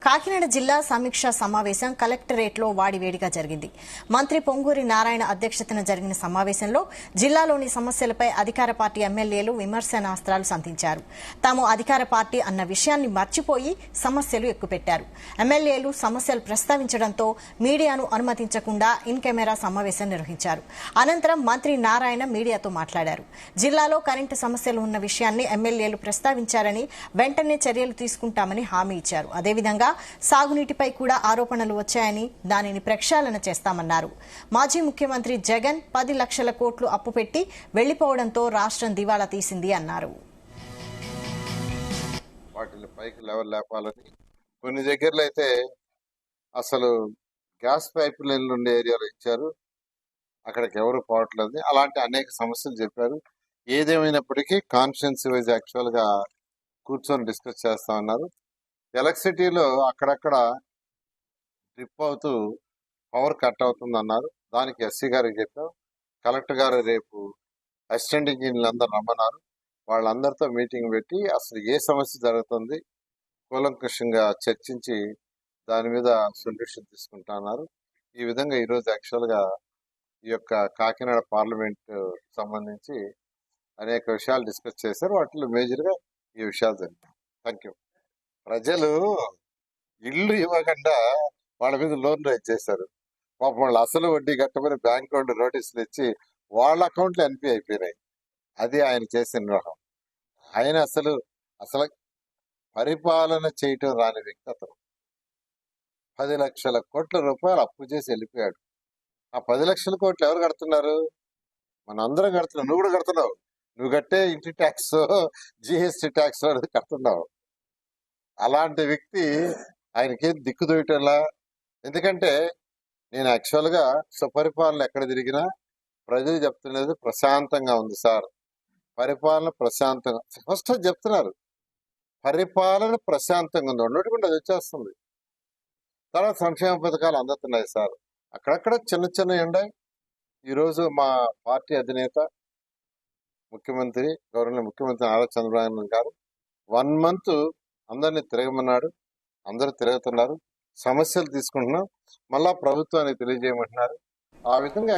కాకినాడ జిల్లా సమీక్షా సమావేశం కలెక్టరేట్లో వాడివేడిగా జరిగింది. మంత్రి పొంగూరి నారాయణ అధ్యక్షతన జరిగిన సమావేశంలో జిల్లాలోని సమస్యలపై అధికార పార్టీ ఎమ్మెల్యేలు విమర్శనాస్త్రాలు సంధించారు. తాము అధికార పార్టీ అన్న విషయాన్ని మర్చిపోయి సమస్యలు ఎక్కుపెట్టారు. ఎమ్మెల్యేలు సమస్యలు ప్రస్తావించడంతో మీడియాను అనుమతించకుండా ఇన్ కెమెరా సమావేశం నిర్వహించారు. అనంతరం మంత్రి నారాయణ మీడియాతో మాట్లాడారు. జిల్లాలో కరెంటు సమస్యలు ఉన్న విషయాన్ని ఎమ్మెల్యేలు ప్రస్తావించారని వెంటనే చర్యలు తీసుకుంటామని హామీ ఇచ్చారు. అదేవిధంగా సాగునీటిపై కూడా ఆరోపణలు వచ్చాయని దానిని ప్రక్షాళన చేస్తామన్నారు. మాజీ ముఖ్యమంత్రి జగన్ 10 లక్షల కోట్లు అప్పు పెట్టి వెళ్లిపోవడంతో రాష్ట్రం దివాళా తీసింది అన్నారు. వాటిని పైకి లెవెల్ లేపాలని కొన్ని దగ్గరలో అయితే అసలు గ్యాస్ పైప్ లైన్లు ఉండే ఏరియాలో ఇచ్చారు, అక్కడికి ఎవరు పోవట్లేదు. అలాంటి అనేక సమస్యలు చెప్పారు. ఏదేమైనప్పటికీ కాన్ఫరెన్స్ వైజ్ యాక్చువల్ గా కూర్చొని డిస్కస్ చేస్తా ఉన్నారు. ఎలక్ట్రిసిటీలో అక్కడక్కడ ట్రిప్ అవుతూ పవర్ కట్ అవుతుంది అన్నారు. దానికి ఎస్సీ గారికి చెప్పాం. కలెక్టర్ గారు రేపు అసిస్టెంట్ ఇంజనీర్లు అందరూ రమ్మన్నారు. వాళ్ళందరితో మీటింగ్ పెట్టి అసలు ఏ సమస్య జరుగుతుంది కూలంకషంగా చర్చించి దాని మీద సొల్యూషన్ తీసుకుంటున్నారు. ఈ విధంగా ఈరోజు యాక్చువల్గా ఈ యొక్క కాకినాడ పార్లమెంట్ సంబంధించి అనేక విషయాలు డిస్కస్ చేశారు. వాటిలో మేజర్గా ఈ విషయాలు జరిగాయి. Thank you. ప్రజలు ఇల్లు ఇవ్వకుండా వాళ్ళ మీద లోన్ రైజ్ చేశారు. పాపం వాళ్ళు అసలు వడ్డీ కట్టమని బ్యాంక్ వాళ్ళు నోటీసులు ఇచ్చి వాళ్ళ అకౌంట్లు ఎన్పి అయిపోయినాయి. అది ఆయన చేసిన నిర్వాహం. ఆయన అసలు పరిపాలన చేయటం రాని వ్యక్తి అతను. 10 లక్షల కోట్ల రూపాయలు అప్పు చేసి వెళ్ళిపోయాడు. ఆ 10 లక్షల కోట్లు ఎవరు కడుతున్నారు? మనం అందరం కడుతున్నాం. నువ్వు కూడా కడుతున్నావు. నువ్వు కట్టే ఇంటి ట్యాక్స్, జిఎస్టీ ట్యాక్స్ అనేది కడుతున్నావు. అలాంటి వ్యక్తి ఆయనకేం దిక్కుదోయటంలా. ఎందుకంటే నేను యాక్చువల్గా సుపరిపాలన ఎక్కడ తిరిగినా ప్రజలు చెప్తున్నది ప్రశాంతంగా ఉంది సార్, పరిపాలన ప్రశాంతంగా. ఫస్ట్ చెప్తున్నారు పరిపాలన ప్రశాంతంగా ఉంది, ఉండకుండా అది వచ్చేస్తుంది. తర్వాత సంక్షేమ పథకాలు అందుతున్నాయి సార్. అక్కడక్కడ చిన్న చిన్న ఉన్నాయి. ఈరోజు మా పార్టీ అధినేత గౌరవనీయ ముఖ్యమంత్రి నారా చంద్రబాబు నాయుడు గారు 1 month అందరినీ తిరగమన్నాడు. అందరూ తిరుగుతున్నారు, సమస్యలు తీసుకుంటున్నాం, మళ్ళా ప్రభుత్వానికి తెలియజేయమంటున్నారు. ఆ విధంగా